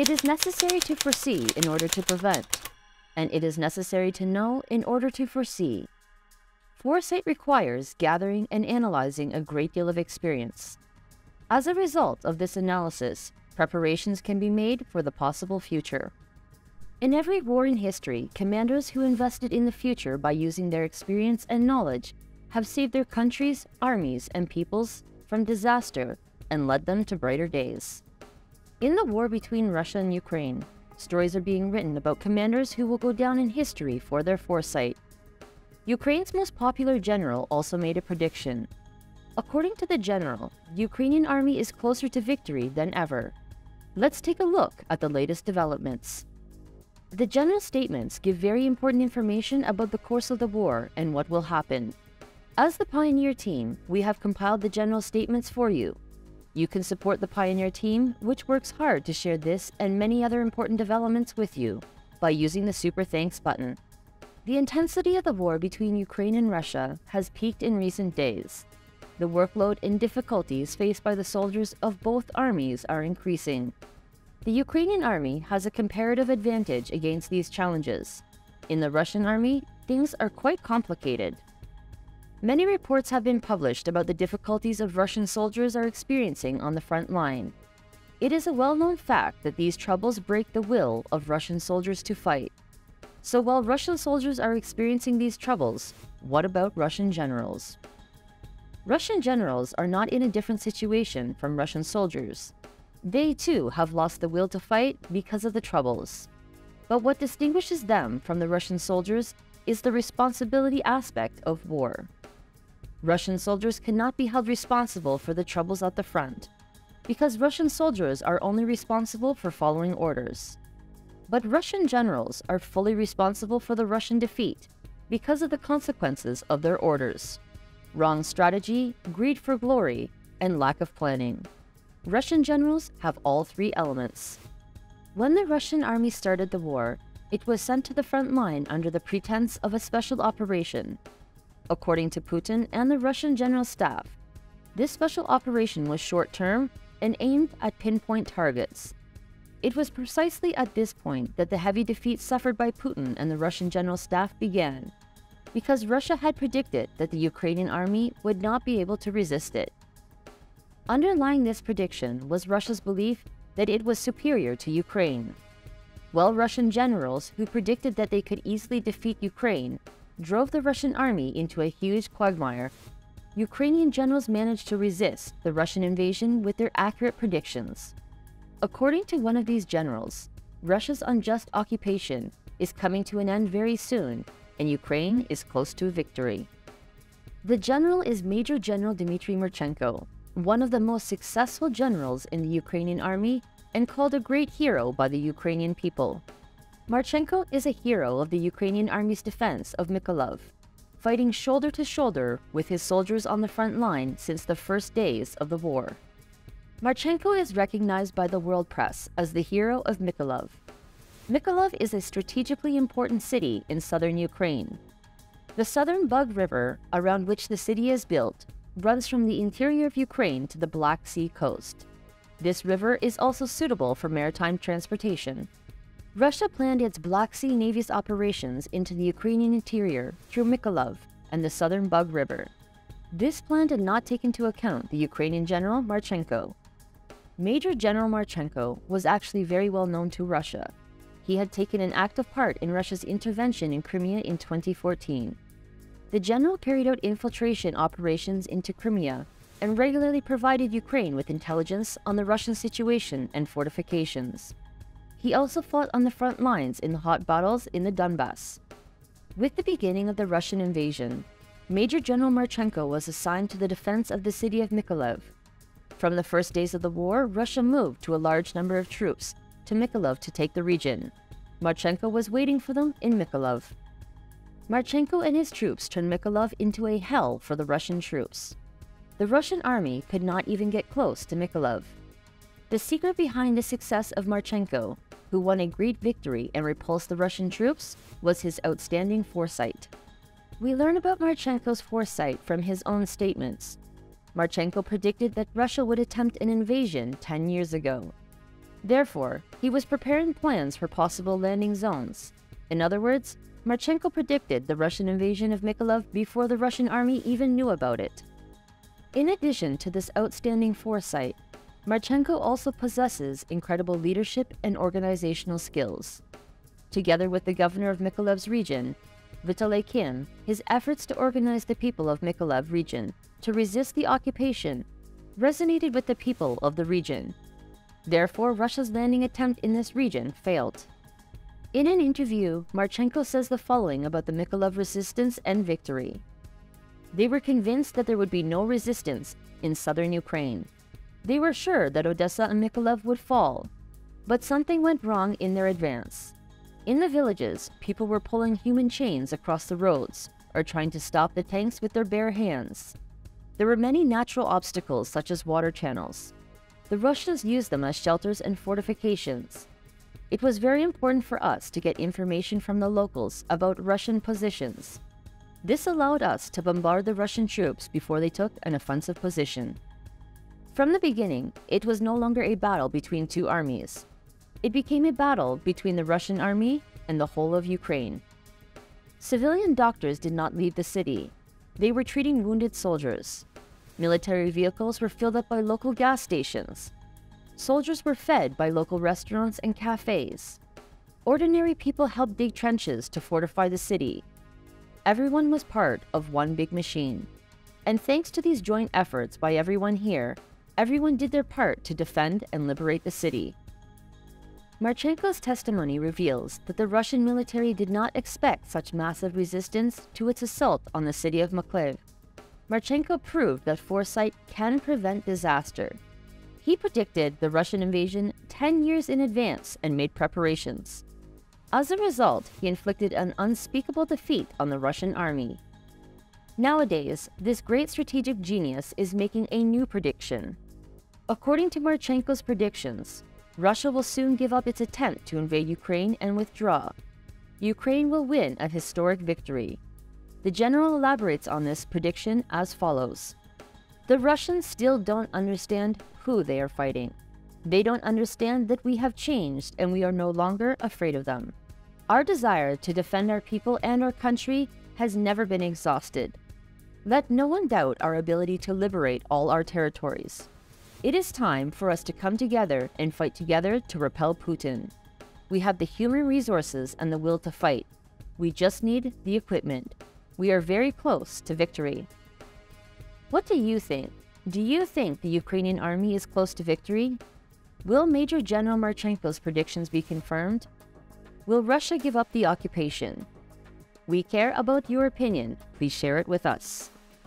It is necessary to foresee in order to prevent, and it is necessary to know in order to foresee. Foresight requires gathering and analyzing a great deal of experience. As a result of this analysis, preparations can be made for the possible future. In every war in history, commanders who invested in the future by using their experience and knowledge have saved their countries, armies, and peoples from disaster and led them to brighter days. In the war between Russia and Ukraine, stories are being written about commanders who will go down in history for their foresight. Ukraine's most popular general also made a prediction. According to the general, the Ukrainian army is closer to victory than ever. Let's take a look at the latest developments. The general's statements give very important information about the course of the war and what will happen. As the Pioneer team, we have compiled the general's statements for you. You can support the Pioneer team, which works hard to share this and many other important developments with you, by using the Super Thanks button. The intensity of the war between Ukraine and Russia has peaked in recent days. The workload and difficulties faced by the soldiers of both armies are increasing. The Ukrainian army has a comparative advantage against these challenges. In the Russian army, things are quite complicated. Many reports have been published about the difficulties of Russian soldiers are experiencing on the front line. It is a well-known fact that these troubles break the will of Russian soldiers to fight. So while Russian soldiers are experiencing these troubles, what about Russian generals? Russian generals are not in a different situation from Russian soldiers. They too have lost the will to fight because of the troubles. But what distinguishes them from the Russian soldiers is the responsibility aspect of war. Russian soldiers cannot be held responsible for the troubles at the front, because Russian soldiers are only responsible for following orders. But Russian generals are fully responsible for the Russian defeat because of the consequences of their orders: wrong strategy, greed for glory, and lack of planning. Russian generals have all three elements. When the Russian army started the war, it was sent to the front line under the pretense of a special operation. According to Putin and the Russian general staff, this special operation was short-term and aimed at pinpoint targets. It was precisely at this point that the heavy defeat suffered by Putin and the Russian general staff began, because Russia had predicted that the Ukrainian army would not be able to resist it. Underlying this prediction was Russia's belief that it was superior to Ukraine. While Russian generals who predicted that they could easily defeat Ukraine drove the Russian army into a huge quagmire, Ukrainian generals managed to resist the Russian invasion with their accurate predictions. According to one of these generals, Russia's unjust occupation is coming to an end very soon, and Ukraine is close to victory. The general is Major General Dmitry Marchenko, one of the most successful generals in the Ukrainian army and called a great hero by the Ukrainian people. Marchenko is a hero of the Ukrainian army's defense of Mykolaiv, fighting shoulder to shoulder with his soldiers on the front line since the first days of the war. Marchenko is recognized by the world press as the hero of Mykolaiv. Mykolaiv is a strategically important city in southern Ukraine. The southern Bug River, around which the city is built, runs from the interior of Ukraine to the Black Sea coast. This river is also suitable for maritime transportation. Russia planned its Black Sea Navy's operations into the Ukrainian interior through Mykolaiv and the southern Bug River. This plan did not take into account the Ukrainian general Marchenko. Major General Marchenko was actually very well known to Russia. He had taken an active part in Russia's intervention in Crimea in 2014. The general carried out infiltration operations into Crimea and regularly provided Ukraine with intelligence on the Russian situation and fortifications. He also fought on the front lines in the hot battles in the Donbass. With the beginning of the Russian invasion, Major General Marchenko was assigned to the defense of the city of Mykolaiv. From the first days of the war, Russia moved to a large number of troops to Mykolaiv to take the region. Marchenko was waiting for them in Mykolaiv. Marchenko and his troops turned Mykolaiv into a hell for the Russian troops. The Russian army could not even get close to Mykolaiv. The secret behind the success of Marchenko, who won a great victory and repulsed the Russian troops, was his outstanding foresight. We learn about Marchenko's foresight from his own statements. Marchenko predicted that Russia would attempt an invasion 10 years ago. Therefore, he was preparing plans for possible landing zones. In other words, Marchenko predicted the Russian invasion of Mykolaiv before the Russian army even knew about it. In addition to this outstanding foresight, Marchenko also possesses incredible leadership and organizational skills. Together with the governor of Mykolaiv's region, Vitaly Kim, his efforts to organize the people of Mykolaiv region to resist the occupation resonated with the people of the region. Therefore, Russia's landing attempt in this region failed. In an interview, Marchenko says the following about the Mykolaiv resistance and victory. They were convinced that there would be no resistance in southern Ukraine. They were sure that Odessa and Mykolaiv would fall, but something went wrong in their advance. In the villages, people were pulling human chains across the roads or trying to stop the tanks with their bare hands. There were many natural obstacles such as water channels. The Russians used them as shelters and fortifications. It was very important for us to get information from the locals about Russian positions. This allowed us to bombard the Russian troops before they took an offensive position. From the beginning, it was no longer a battle between two armies. It became a battle between the Russian army and the whole of Ukraine. Civilian doctors did not leave the city. They were treating wounded soldiers. Military vehicles were filled up by local gas stations. Soldiers were fed by local restaurants and cafes. Ordinary people helped dig trenches to fortify the city. Everyone was part of one big machine. And thanks to these joint efforts by everyone here, everyone did their part to defend and liberate the city. Marchenko's testimony reveals that the Russian military did not expect such massive resistance to its assault on the city of Mykolaiv. Marchenko proved that foresight can prevent disaster. He predicted the Russian invasion 10 years in advance and made preparations. As a result, he inflicted an unspeakable defeat on the Russian army. Nowadays, this great strategic genius is making a new prediction. According to Marchenko's predictions, Russia will soon give up its attempt to invade Ukraine and withdraw. Ukraine will win a historic victory. The general elaborates on this prediction as follows. The Russians still don't understand who they are fighting. They don't understand that we have changed and we are no longer afraid of them. Our desire to defend our people and our country has never been exhausted. Let no one doubt our ability to liberate all our territories. It is time for us to come together and fight together to repel Putin. We have the human resources and the will to fight. We just need the equipment. We are very close to victory. What do you think? Do you think the Ukrainian army is close to victory? Will Major General Marchenko's predictions be confirmed? Will Russia give up the occupation? We care about your opinion. Please share it with us.